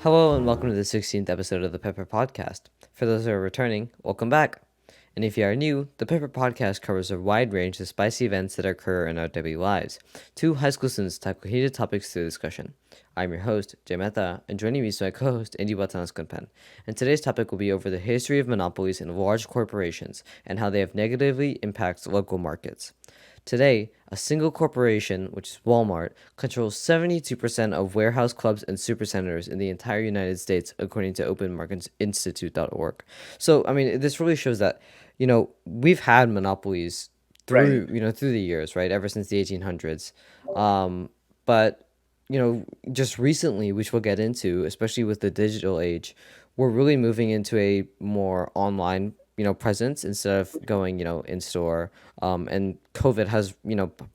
Hello and welcome to the 16th episode of the Pepper Podcast. For those who are returning, welcome back. And if you are new, the Pepper Podcast covers a wide range of spicy events that occur in our daily lives. Two high school students tackle heated topics through discussion. I'm your host, Jay Mehta, and joining me is my co-host, Andy Watanas-Kunpen. And today's topic will be over the history of monopolies in large corporations and how they have negatively impacted local markets. Today, a single corporation, which is Walmart, controls 72% of warehouse clubs and supercenters in the entire United States, according to OpenMarketInstitute.org. So, I mean, this really shows that, we've had monopolies Right. through the years, right? Ever since the 1800s. But, just recently, which we'll get into, especially with the digital age, we're really moving into a more online presence instead of going in store, and COVID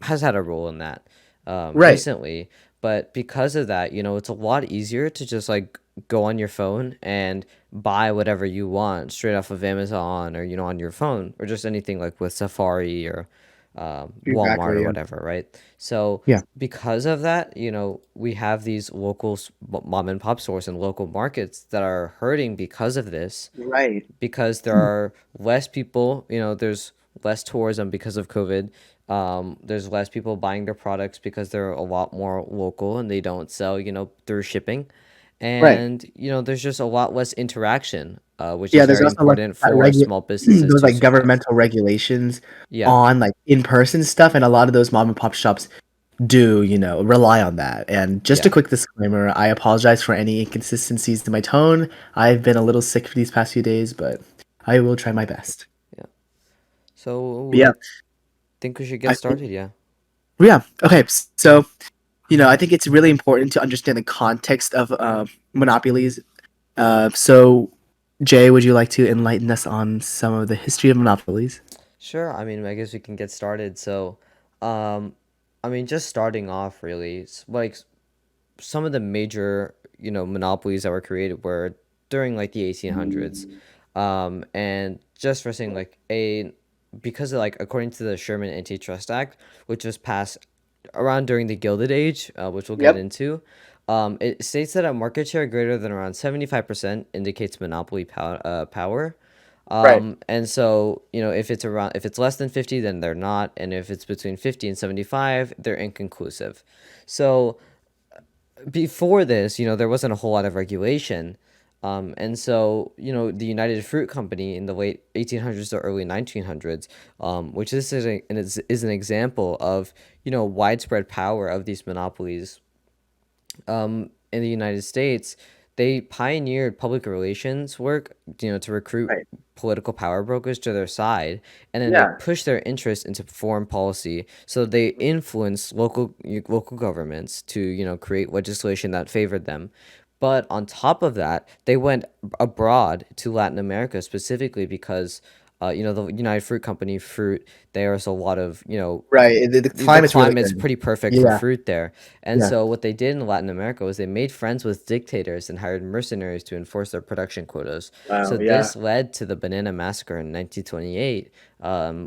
has had a role in that Right. recently. But because of that, it's a lot easier to just like go on your phone and buy whatever you want straight off of Amazon, or on your phone, or just anything like with Safari or Walmart Exactly. or Yeah. whatever, right? So Yeah. because of that, we have these local mom and pop stores and local markets that are hurting because of this, Right. because there are less people, there's less tourism because of COVID. There's less people buying their products because they're a lot more local and they don't sell, through shipping. Right. And, there's just a lot less interaction, which is Yeah. There's very also like important that for small businesses those to like survive. governmental regulations Yeah. on like in-person stuff, and a lot of those mom and pop shops do rely on that. And just a Yeah. quick disclaimer: I apologize for any inconsistencies in my tone. I've been a little sick for these past few days, but I will try my best. Yeah. But So yeah, I think we should get I think started. Yeah. yeah. Okay, so I think it's really important to understand the context of monopolies. So, Jay, would you like to enlighten us on some of the history of monopolies? Sure. I mean, I guess we can get started. So, um, I mean, just starting off, really, like some of the major, monopolies that were created were during like the 1800s. And just for saying like because of like according to the Sherman Antitrust Act, which was passed around during the Gilded Age, which we'll get Yep. into, it states that a market share greater than around 75% indicates monopoly power. Right. And so, if it's less than 50, then they're not. And if it's between 50 and 75, they're inconclusive. So, before this, there wasn't a whole lot of regulation. And so, the United Fruit Company in the late 1800s to early 1900s, which this is an example of, widespread power of these monopolies in the United States. They pioneered public relations work, to recruit Right. political power brokers to their side, and then they Yeah. pushed their interests into foreign policy. So they influenced local governments to, create legislation that favored them. But on top of that, they went abroad to Latin America specifically because, the United Fruit Company fruit. There's a lot of, Right. The the climate's really climate's good. pretty perfect for Yeah. fruit there. And Yeah. so what they did in Latin America was they made friends with dictators and hired mercenaries to enforce their production quotas. So Wow. Yeah. this led to the Banana Massacre in 1928,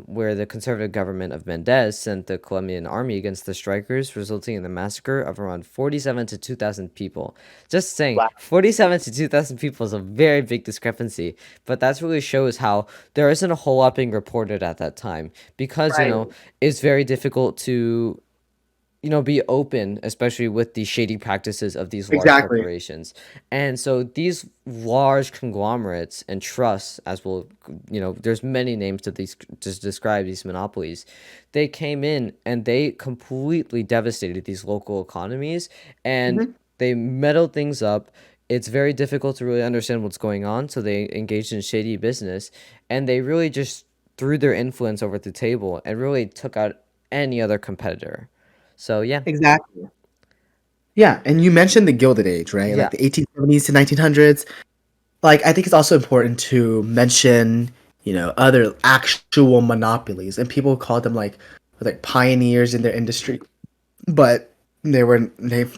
where the conservative government of Mendez sent the Colombian army against the strikers, resulting in the massacre of around 47 to 2,000 people. Just saying, Wow. 47 to 2,000 people is a very big discrepancy, but that really shows how there isn't a whole lot being reported at that time because, Right. it's very difficult to be open, especially with the shady practices of these large Exactly. corporations. And so these large conglomerates and trusts, as well, there's many names to these to describe these monopolies. They came in and they completely devastated these local economies, and Hmm. they meddled things up. It's very difficult to really understand what's going on, so they engaged in shady business, and they really just threw their influence over the table and really took out any other competitor. So yeah, Exactly. Yeah, and you mentioned the Gilded Age, right? Like yeah, the 1870s to 1900s. Like, I think it's also important to mention, other actual monopolies, and people call them like pioneers in their industry. But they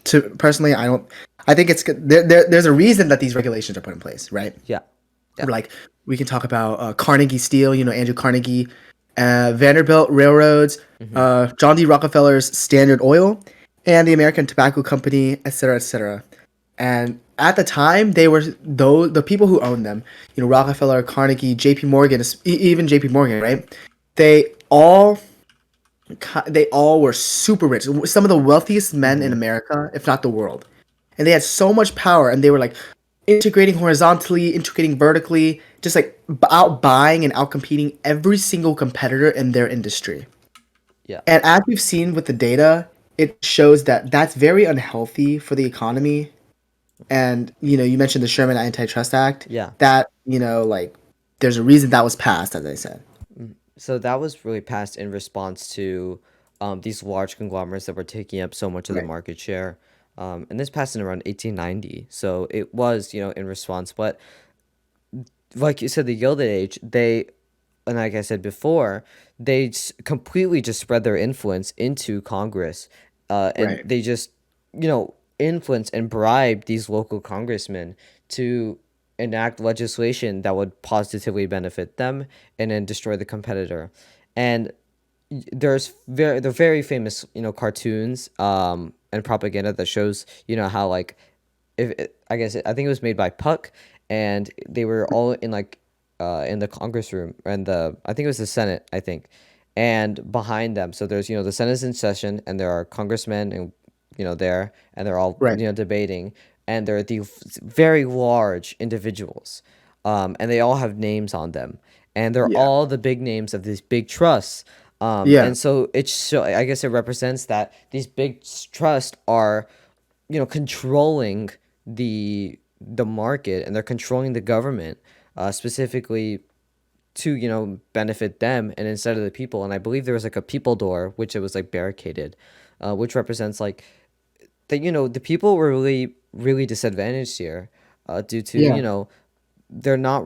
to personally, I don't. I think it's good. There's a reason that these regulations are put in place, right? yeah, yeah. Like, we can talk about Carnegie Steel, Andrew Carnegie, Vanderbilt Railroads, Hmm. John D. Rockefeller's Standard Oil, and the American Tobacco Company, et cetera, et cetera. And at the time they were though the people who owned them, Rockefeller, Carnegie, J.P. Morgan, even J.P. Morgan, right? They all they all were super rich, some of the wealthiest men in Mm-hmm. America, if not the world, and they had so much power, and they were like integrating horizontally, integrating vertically, just like out buying and out competing every single competitor in their industry. Yeah. And as we've seen with the data, it shows that that's very unhealthy for the economy. And you mentioned the Sherman Antitrust Act. Yeah. That like there's a reason that was passed, as I said. So that was really passed in response to these large conglomerates that were taking up so much of the Right. market share. And this passed in around 1890. So it was, in response. But like you said, the Gilded Age, and like I said before, completely just spread their influence into Congress. And Right. they just, influence and bribe these local congressmen to enact legislation that would positively benefit them and then destroy the competitor. And the very famous cartoons and propaganda that shows how like I think it was made by Puck, and they were all in like in the Congress room and the I think it was the Senate, I think, and behind them, so there's the Senate's in session and there are congressmen and there, and they're all Right. debating, and they're very large individuals, and they all have names on them, and they're Yeah. all the big names of these big trusts. Yeah. And so I guess it represents that these big trusts are controlling the market, and they're controlling the government, specifically to benefit them and instead of the people. And I believe there was like a people door, which it was like barricaded, which represents like that the people were really disadvantaged here, due to Yeah. they're not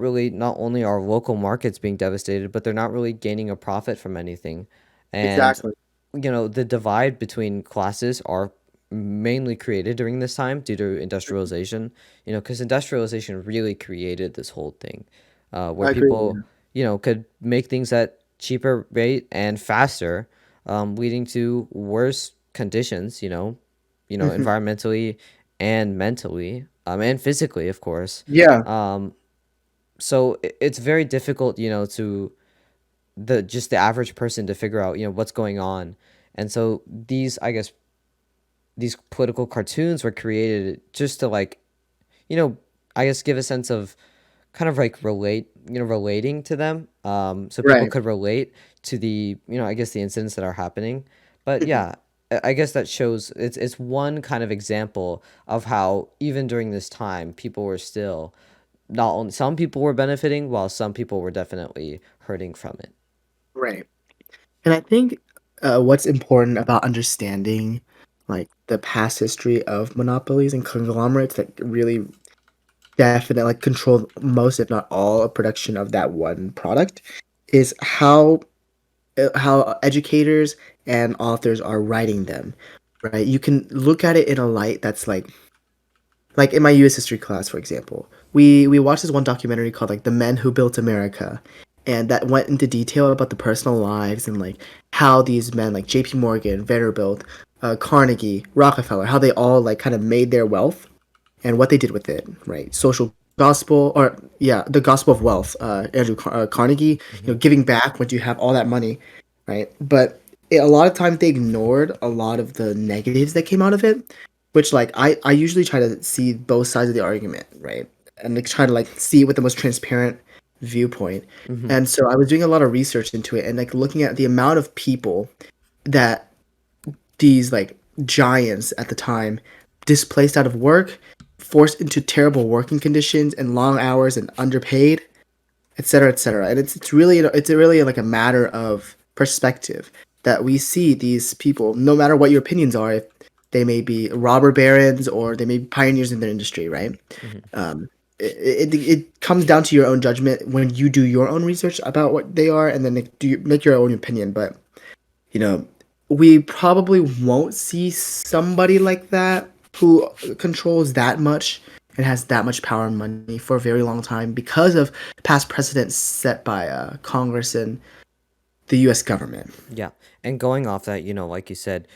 only are local markets being devastated, but they're not really gaining a profit from anything. And Exactly. the divide between classes are mainly created during this time due to industrialization, because industrialization really created this whole thing, where I agree. people, could make things at cheaper rate and faster, leading to worse conditions, Hmm. environmentally and mentally, and physically, of course. Yeah. So it's very difficult, to the average person to figure out, what's going on. And so these political cartoons were created just to like, you know, I guess give a sense of kind of like relating to them, so people Right. could relate to the, I guess the incidents that are happening. But yeah, I guess that shows it's one kind of example of how even during this time people were still not only some people were benefiting while some people were definitely hurting from it. Right. And I think what's important about understanding like the past history of monopolies and conglomerates that really definitely like control most, if not all, of production of that one product is how educators and authors are writing them. Right. You can look at it in a light that's like in my U.S. history class, for example, we watched this one documentary called like "The Men Who Built America," and that went into detail about the personal lives and like how these men like J.P. Morgan, Vanderbilt, Carnegie, Rockefeller, how they all like kind of made their wealth and what they did with it. Right, social gospel, or yeah, the gospel of wealth. Carnegie, Hmm. giving back when you have all that money, right? But a lot of times they ignored a lot of the negatives that came out of it, which like I usually try to see both sides of the argument, right? And like try to like see it with the most transparent viewpoint. Hmm. And so I was doing a lot of research into it and like looking at the amount of people that these like giants at the time displaced out of work, forced into terrible working conditions and long hours and underpaid, et cetera, et cetera. And it's really like a matter of perspective that we see these people, no matter what your opinions are, if they may be robber barons or they may be pioneers in their industry, right? Hmm. Um, it comes down to your own judgment when you do your own research about what they are, and then do you make your own opinion. But you know, we probably won't see somebody like that who controls that much and has that much power and money for a very long time because of past precedents set by Congress and the U.S. government. Yeah, and going off that, like you said,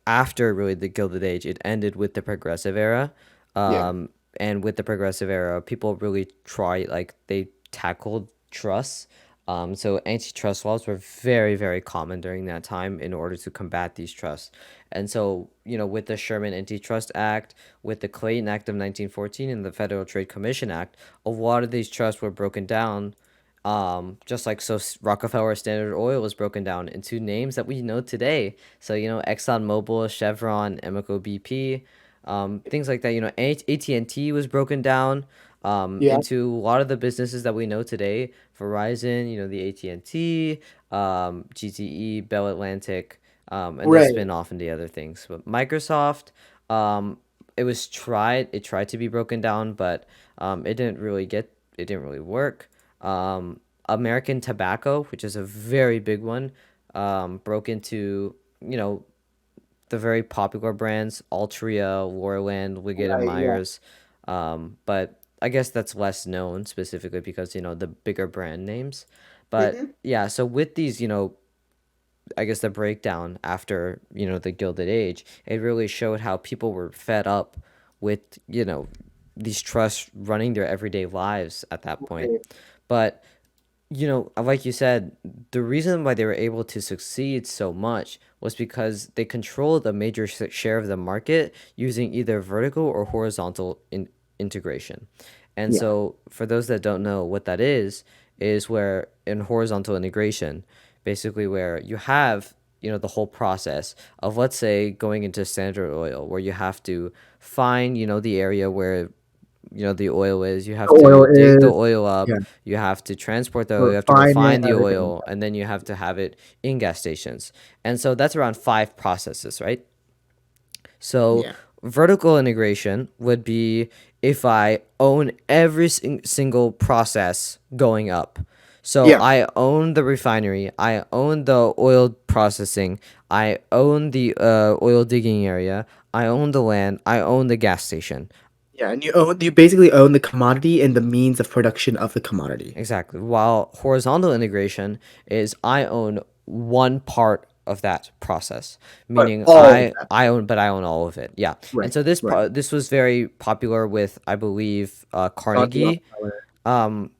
after really the Gilded Age, it ended with the Progressive Era. Yeah. and with the progressive era, people really try like they tackled trust. So antitrust laws were very, very common during that time in order to combat these trusts. And so, with the Sherman Antitrust Act, with the Clayton Act of 1914 and the Federal Trade Commission Act, a lot of these trusts were broken down, just like so Rockefeller Standard Oil was broken down into names that we know today. So, ExxonMobil, Chevron, Amoco BP, things like that. AT&T was broken down Yeah. into a lot of the businesses that we know today. Verizon, the AT&T, GTE, Bell Atlantic, and they'll Right. spin off into other things. But Microsoft, um, it tried to be broken down, but it didn't really work. American Tobacco, which is a very big one, broke into, the very popular brands, Altria, Lorland, Liggett and Right. Yeah. Myers. But I guess that's less known specifically because, the bigger brand names. But Hmm. yeah, so with these, I guess the breakdown after, the Gilded Age, it really showed how people were fed up with, these trusts running their everyday lives at that point. Right. But like you said, the reason why they were able to succeed so much was because they controlled a major share of the market using either vertical or horizontal integration. And Yeah. so, for those that don't know what that is where in horizontal integration, basically where you have, the whole process of, let's say, going into Standard Oil, where you have to find, the area where the oil is. You have The oil to dig the is, oil yeah, up. You have to transport the oil. You have to go refine it, find the everything like oil, that. and then you have to have it in gas stations. And so that's around five processes, right? So Yeah. vertical integration would be if I own every single process going up. So Yeah. I own the refinery, I own the oil processing, I own the oil digging area, I own the land, I own the gas station. Yeah. And you basically own the commodity and the means of production of the commodity. Exactly. While horizontal integration is I own one part of that process, But meaning all of that. I own all of it. Yeah. And Right. so Right. this was very popular with, I believe, Carnegie, Rockefeller. um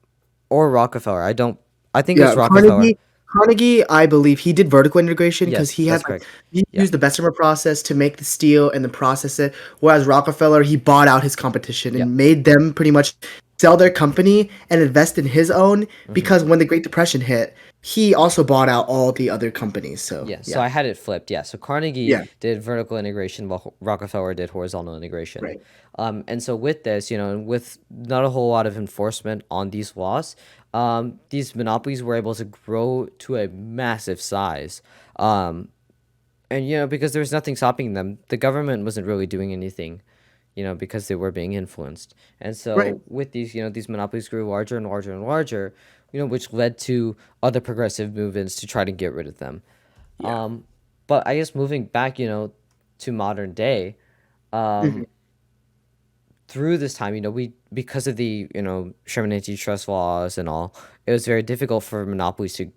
or Rockefeller. I think it was Yeah, Rockefeller. Carnegie, I believe he did vertical integration because Yes, he had that's like correct. he Yeah. used the Bessemer process to make the steel and then process it. Whereas Rockefeller, he bought out his competition Yeah. and made them pretty much sell their company and invest in his own Mhm. because when the Great Depression hit, he also bought out all the other companies. So Yeah, so yeah. I had it flipped. Yeah, so Carnegie Yeah. did vertical integration while Rockefeller did horizontal integration. Right. And so with this, and with not a whole lot of enforcement on these laws, these monopolies were able to grow to a massive size. Um, and because there was nothing stopping them, the government wasn't really doing anything, because they were being influenced. And Right. so with these, these monopolies grew larger and larger and larger, which led to other progressive movements to try to get rid of them. Yeah. Um, but I guess moving back, to modern day, Mhm. through this time, we because of the Sherman antitrust laws and all, it was very difficult for monopolies to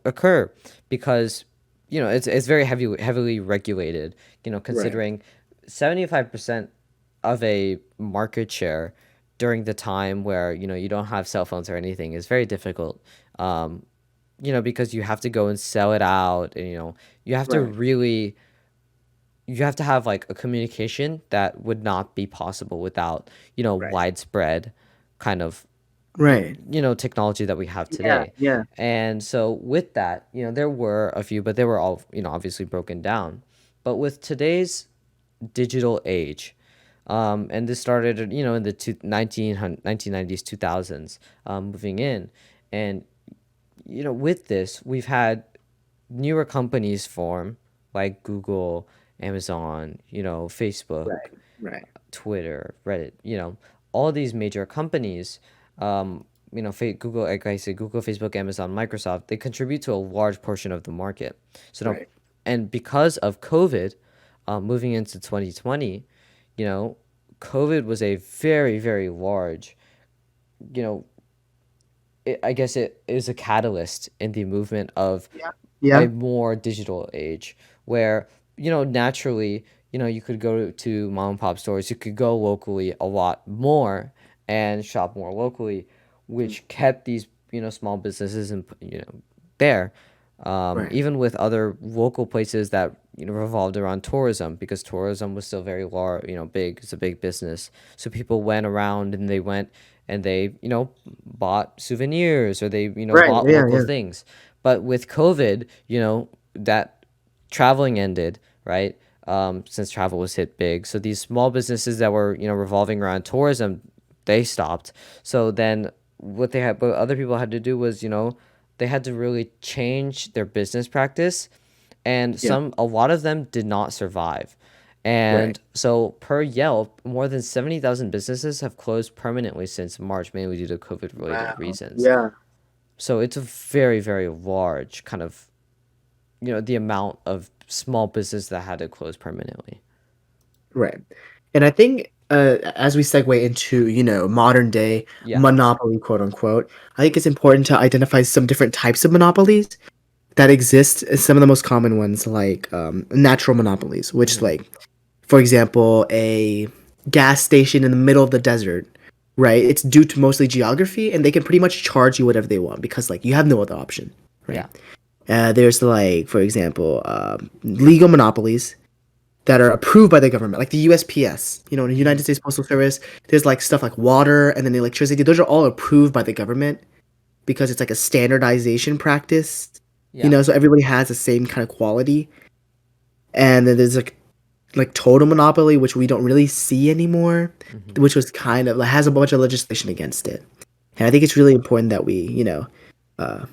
occur because it's very heavily regulated. Right. Considering 75% of a market share during the time where you don't have cell phones or anything is very difficult. Um, because you have to go and sell it out, and you have to Right. really you have to have like a communication that would not be possible without Right. widespread kind of Right. technology that we have Yeah. today. Yeah. And so with that, there were a few, but they were all obviously broken down. But with today's digital age, and this started in the 1990s 2000s, moving in, and with this we've had newer companies form like Google, Amazon, Facebook, Right. Right. Twitter, Reddit, all these major companies, Google, like I said, Google, Facebook, Amazon, Microsoft, they contribute to a large portion of the market. So now, Right. and because of COVID, moving into 2020, you know, COVID was a very, very large, you know, I guess it is a catalyst in the movement of Yeah. a Yeah. more digital age where naturally, you could go to mom and pop stores. You could go locally a lot more and shop more locally, which kept these, small businesses and, there. Right. Even with other local places that, revolved around tourism, because tourism was still very large, big. It's a big business. So people went around and they went and they, bought souvenirs or they, Right. bought Yeah. local Yeah. things. But with COVID, that traveling ended, right? Since travel was hit big. So these small businesses that were, revolving around tourism, they stopped. So then what other people had to do was, they had to really change their business practice, and Yeah. a lot of them did not survive. Right. And so per Yelp, more than 70,000 businesses have closed permanently since March, mainly due to COVID related Wow. reasons. Yeah. So it's a very, very large kind of, the amount of small business that had to close permanently. Right. And I think as we segue into, modern day Yeah. monopoly, quote unquote, I think it's important to identify some different types of monopolies that exist. Some of the most common ones, like natural monopolies, which, Hmm. like, for example, a gas station in the middle of the desert, right? It's due to mostly geography, and they can pretty much charge you whatever they want because, like, you have no other option, right? Yeah. There's, like, for example, legal monopolies that are approved by the government, like the USPS, in the Hmm. United States Postal Service. There's like stuff like water and then electricity. Those are all approved by the government because it's like a standardization practice, Yeah. so everybody has the same kind of quality. And then there's like total monopoly, which we don't really see anymore, Hmm. which was kind of like has a bunch of legislation against it. And I think it's really important that we, uh,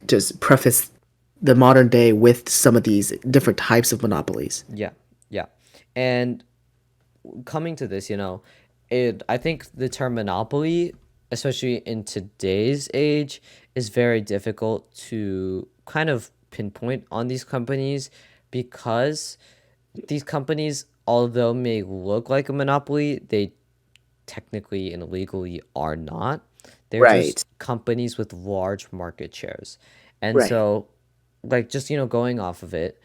just preface the modern day with some of these different types of monopolies. Yeah. Yeah. And coming to this, I think the term monopoly, especially in today's age, is very difficult to kind of pinpoint on these companies, because these companies, although may look like a monopoly, they technically and legally are not. They're Right. just companies with large market shares. And Right. so, like, just, going off of it,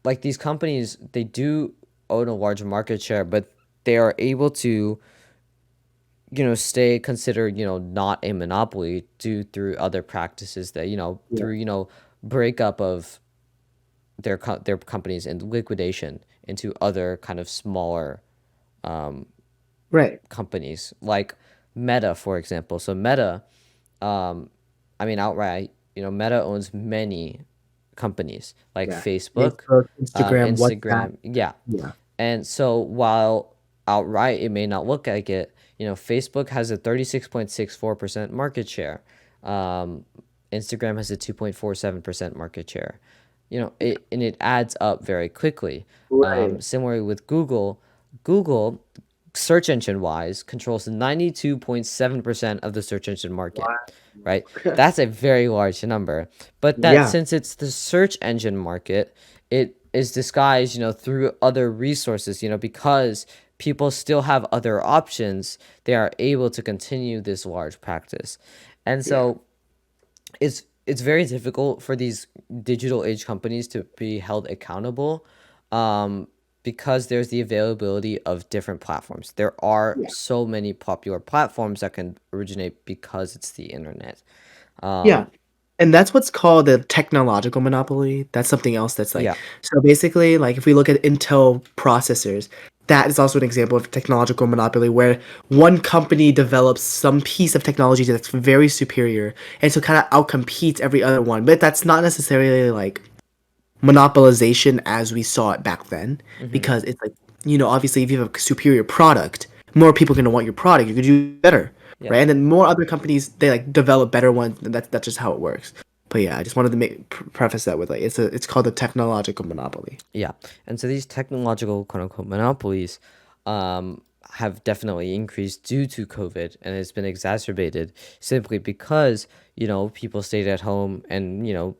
like these companies, they do own a large market share, but they are able to, stay considered, not a monopoly due through other practices that, Yeah. through, breakup of their companies and liquidation into other kind of smaller Right. companies, like Meta, for example. So Meta, um, I mean, outright, Meta owns many companies like Yeah. Facebook, Facebook, Instagram, WhatsApp. Instagram. Yeah. Yeah. And so while outright it may not look like it, Facebook has a 36.64% market share. Um, Instagram has a 2.47% market share. And it adds up very quickly. Right. Similarly with Google, Google, search engine wise, controls 92.7% of the search engine market, Wow. right? That's a very large number. But that, Yeah. since it's the search engine market, it is disguised, through other resources, because people still have other options, they are able to continue this large practice. And Yeah. so it's very difficult for these digital age companies to be held accountable, um, because there's the availability of different platforms. There are Yeah. so many popular platforms that can originate because it's the internet. Yeah. Um, And that's what's called a technological monopoly. That's something else that's like, yeah, so basically, like, if we look at Intel processors, that is also an example of technological monopoly where one company develops some piece of technology that's very superior and so kind of outcompetes every other one. But that's not necessarily like monopolization as we saw it back then, mm-hmm, because it's like, obviously if you have a superior product, more people are going to want your product, you could do better, yeah. right? And then more other companies, they like develop better ones, and that's just how it works. But yeah, I just wanted to preface that with, like, it's called a technological monopoly. Yeah. And so these technological quote unquote monopolies, have definitely increased due to COVID, and it's been exacerbated simply because, people stayed at home, and,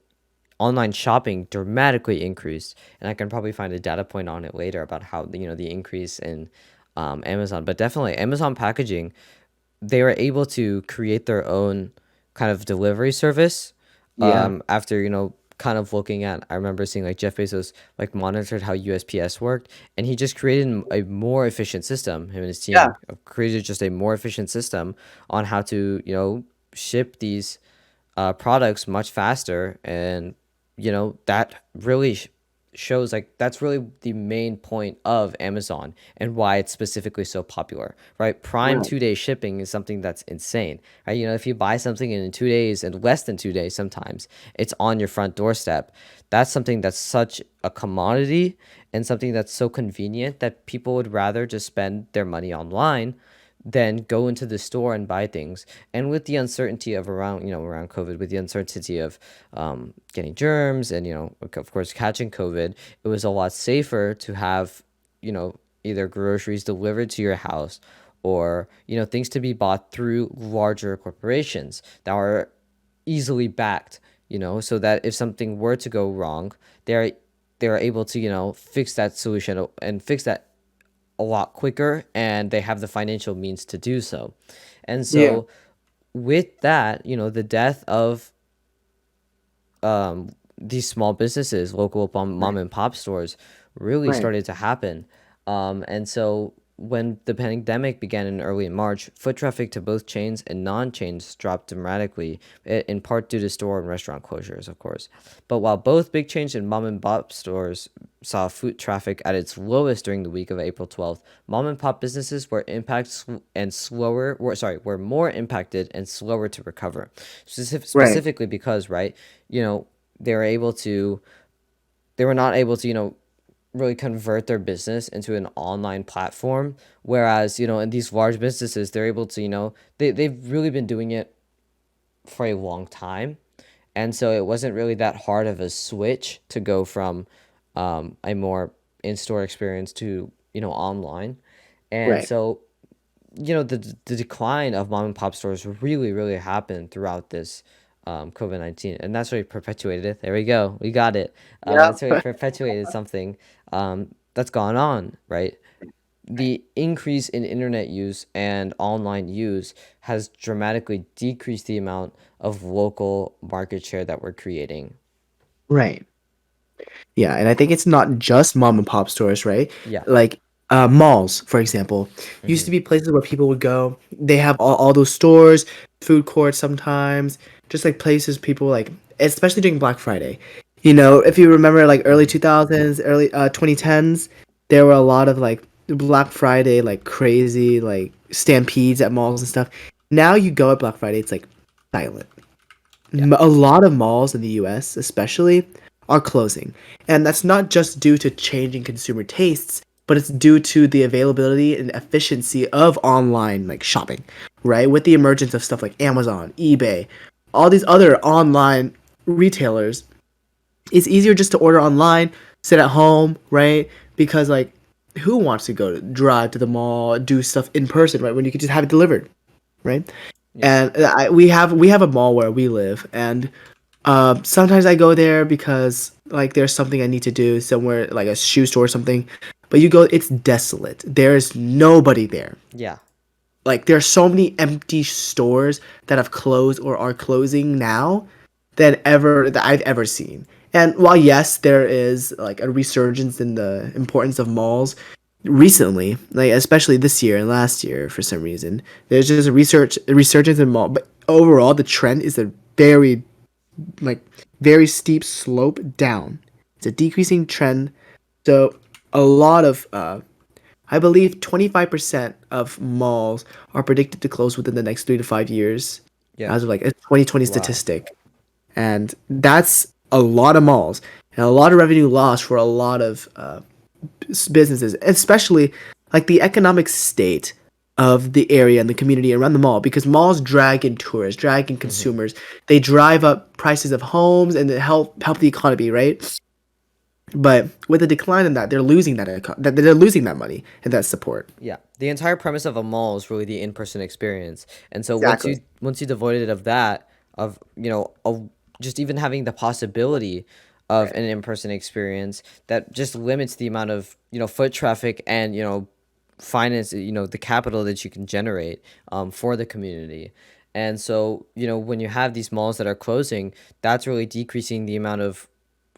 online shopping dramatically increased. And I can probably find a data point on it later about how, the increase in, Amazon. But definitely Amazon packaging, they were able to create their own kind of delivery service, Yeah. after, kind of looking at, I remember seeing like Jeff Bezos like monitored how USPS worked, and he just created a more efficient system. Him and his Yeah. team created just a more efficient system on how to, ship these products much faster. And that really shows like that's really the main point of Amazon and why it's specifically so popular, right? Prime Right. 2 day shipping is something that's insane, right? If you buy something in 2 days and less than 2 days, sometimes it's on your front doorstep. That's something that's such a commodity and something that's so convenient that people would rather just spend their money online than go into the store and buy things. And with the uncertainty of around COVID, with the uncertainty of getting germs and of course catching COVID, it was a lot safer to have either groceries delivered to your house or things to be bought through larger corporations that are easily backed, so that if something were to go wrong, they're able to fix that solution and fix that a lot quicker, and they have the financial means to do so. And Yeah. so with that, the death of these small businesses, local mom Right. and pop stores, really Right. started to happen. And so when the pandemic began in early March, foot traffic to both chains and non-chains dropped dramatically, in part due to store and restaurant closures, of course. But while both big chains and mom and pop stores saw foot traffic at its lowest during the week of April 12th, mom and pop businesses were were more impacted and slower to recover. Right. Specifically because, right, they were able to they were not able to, really convert their business into an online platform. Whereas, in these large businesses, they're able to, they've really been doing it for a long time. And so it wasn't really that hard of a switch to go from a more in-store experience to, online. And Right. so, the decline of mom and pop stores really, really happened throughout this COVID-19. And that's really perpetuated it. There we go. We got it. Yeah. That's really perpetuated something that's gone on, right? The increase in internet use and online use has dramatically decreased the amount of local market share that we're creating. Right. Yeah, and I think it's not just mom and pop stores, right? Yeah. Like malls, for example, used Mm-hmm. to be places where people would go. They have all those stores, food courts sometimes, just like places people like, especially during Black Friday. If you remember like early Mm-hmm. 2000s, early 2010s, there were a lot of like Black Friday, like crazy like stampedes at malls and stuff. Now you go at Black Friday, it's like silent. Yeah. A lot of malls in the US, especially, are closing. And that's not just due to changing consumer tastes, but it's due to the availability and efficiency of online like shopping, right? With the emergence of stuff like Amazon, eBay, all these other online retailers, it's easier just to order online, sit at home, right? Because like who wants to go to drive to the mall, do stuff in person, right? When you can just have it delivered, right? Yeah. And we have a mall where we live, and sometimes I go there because like there's something I need to do somewhere, like a shoe store or something. But you go, it's desolate. There's nobody there. Yeah. Like there are so many empty stores that have closed or are closing now that I've ever seen. And while yes, there is like a resurgence in the importance of malls recently, like especially this year and last year for some reason, there's just a resurgence in mall. But overall, the trend is a very like very steep slope down. It's a decreasing trend. So a lot of I believe 25% of malls are predicted to close within the next 3 to 5 years, Yeah. as of like a 2020 Wow. statistic. And that's a lot of malls and a lot of revenue loss for a lot of businesses, especially like the economic state of the area and the community around the mall, because malls drag in tourists, drag in Mm-hmm. consumers. They drive up prices of homes and they help the economy, right? But with a decline in that, they're losing that money and that support. Yeah. The entire premise of a mall is really the in-person experience. And so Exactly. once you devoid it of that, of just even having the possibility of Right. an in-person experience, that just limits the amount of foot traffic and finance, the capital that you can generate for the community. And so, when you have these malls that are closing, that's really decreasing the amount of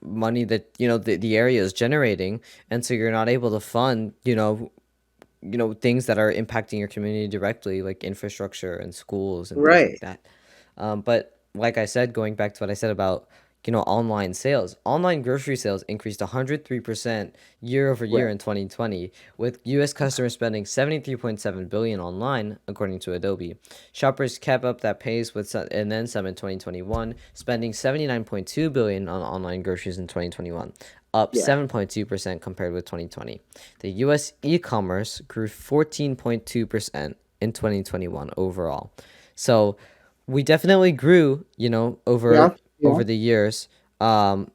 money that, the area is generating. And so you're not able to fund, things that are impacting your community directly, like infrastructure and schools and things like Right. that. But like I said, going back to what I said about online sales, online grocery sales increased 103% year over year Right. in 2020, with U.S. customers spending 73.7 billion online, according to Adobe. Shoppers kept up that pace with and then some in 2021, spending 79.2 billion on online groceries in 2021, up Yeah. 7.2% compared with 2020. The U.S. e-commerce grew 14.2% in 2021 overall. So we definitely grew, over Yeah. Yeah. the years. Um,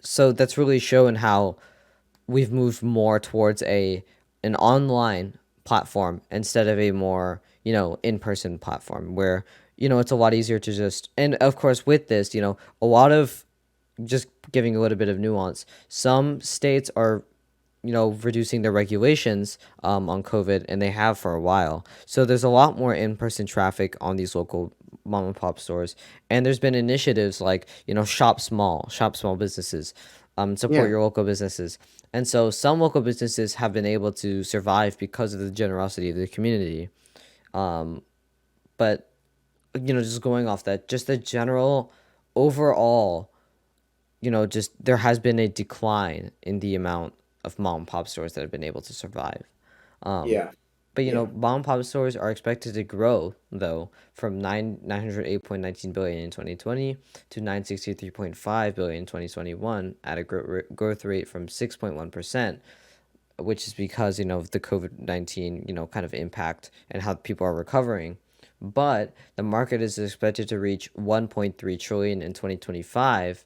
so that's really showing how we've moved more towards an online platform instead of a more, in-person platform where, it's a lot easier to just, and of course with this, a lot of, just giving a little bit of nuance, some states are, reducing their regulations on COVID, and they have for a while. So there's a lot more in-person traffic on these local mom and pop stores, and there's been initiatives like shop small businesses, support Yeah. your local businesses, and so some local businesses have been able to survive because of the generosity of the community. But just going off that, just the general overall, just there has been a decline in the amount of mom and pop stores that have been able to survive. Yeah. But Yeah. mom and pop stores are expected to grow though from 908.19 billion in 2020 to 963.5 billion in 2021 at a growth rate from 6.1%, which is because of the COVID-19 kind of impact and how people are recovering. But the market is expected to reach 1.3 trillion in 2025,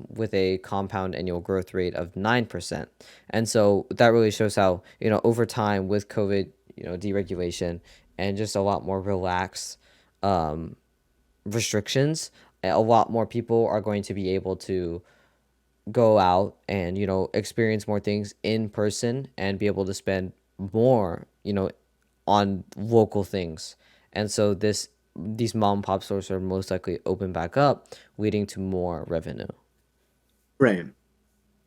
with a compound annual growth rate of 9%. And so that really shows how, over time with COVID, deregulation and just a lot more relaxed restrictions, a lot more people are going to be able to go out and experience more things in person and be able to spend more on local things. And so these mom and pop stores are most likely open back up, leading to more revenue. Right.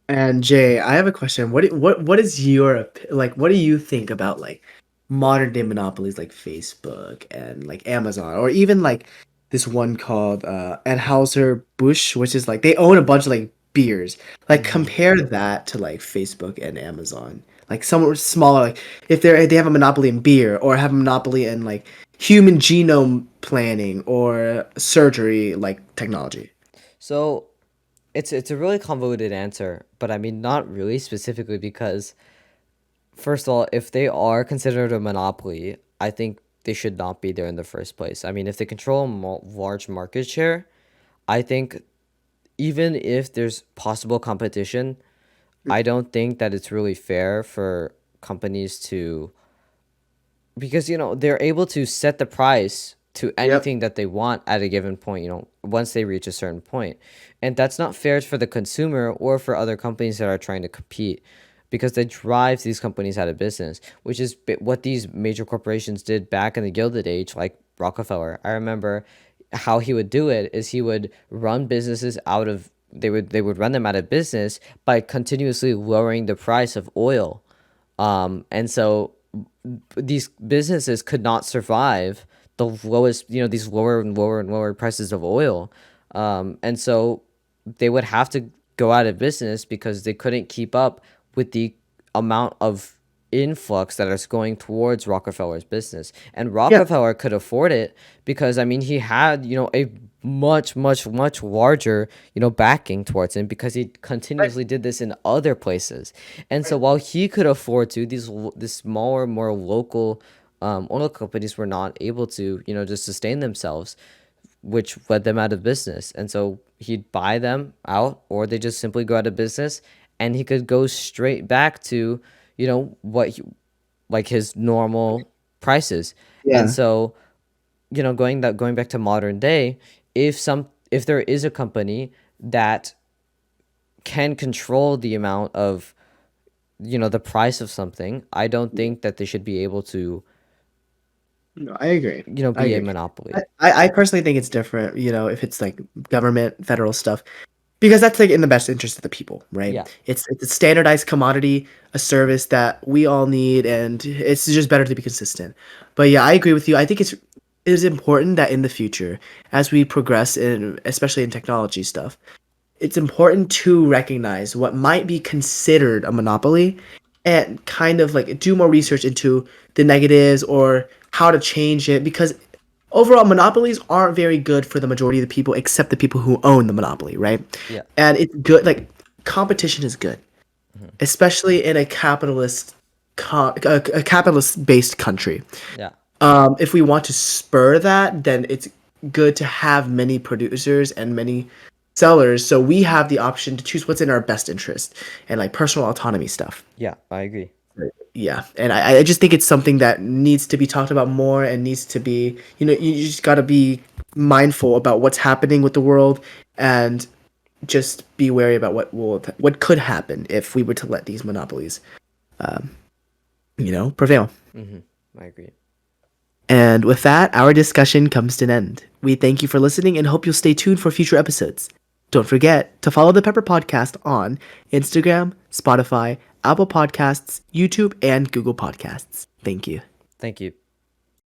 And Jay, I have a question. What is your like? What do you think about like modern day monopolies like Facebook and like Amazon, or even like this one called Anheuser Busch, which is like they own a bunch of like beers. Like Hmm. compare that to like Facebook and Amazon. Like somewhere smaller. Like if they have a monopoly in beer or have a monopoly in like human genome planning or surgery like technology. So it's a really convoluted answer, but I mean not really specifically because first of all, if they are considered a monopoly, I think they should not be there in the first place. I mean, if they control a large market share, I think even if there's possible competition, I don't think that it's really fair for companies to, because they're able to set the price to Yep. anything that they want at a given point, once they reach a certain point. And that's not fair for the consumer or for other companies that are trying to compete, because that drives these companies out of business, which is what these major corporations did back in the Gilded Age, like Rockefeller. I remember how he would do it is he would run businesses out of, they would run them out of business by continuously lowering the price of oil. And so these businesses could not survive the lowest, these lower and lower and lower prices of oil. And so they would have to go out of business because they couldn't keep up with the amount of influx that is going towards Rockefeller's business. And Yeah. Rockefeller could afford it because, I mean, he had, a much, much, much larger, backing towards him because he Right. continuously did this in other places. And so Right. while he could afford to, these smaller, more local oil companies were not able to, just sustain themselves, which led them out of business. And so he'd buy them out, or they just simply go out of business, and he could go straight back to, what like his normal prices. And Yeah. so, going back to modern day, if there is a company that can control the amount of, the price of something, I don't think that they should be able to No, I agree. I be a agree. monopoly. I personally think it's different, if it's like government, federal stuff, because that's like in the best interest of the people, right? Yeah. It's a standardized commodity, a service that we all need, and it's just better to be consistent. But yeah, I agree with you. I think it is important that in the future, as we progress in, especially in technology stuff, it's important to recognize what might be considered a monopoly and kind of like do more research into the negatives or how to change it, because overall monopolies aren't very good for the majority of the people except the people who own the monopoly, right? Yeah. And it's good, like competition is good, Hmm. especially in a capitalist based country. Yeah. If we want to spur that, then it's good to have many producers and many sellers, so we have the option to choose what's in our best interest and like personal autonomy stuff. Yeah. I agree. Yeah, and I just think it's something that needs to be talked about more and needs to be, you just got to be mindful about what's happening with the world and just be wary about what could happen if we were to let these monopolies, um, prevail. Hmm. I agree. And with that, our discussion comes to an end. We thank you for listening and hope you'll stay tuned for future episodes. Don't forget to follow the Pepper Podcast on Instagram, Spotify, Apple Podcasts, YouTube, and Google Podcasts. Thank you. Thank you.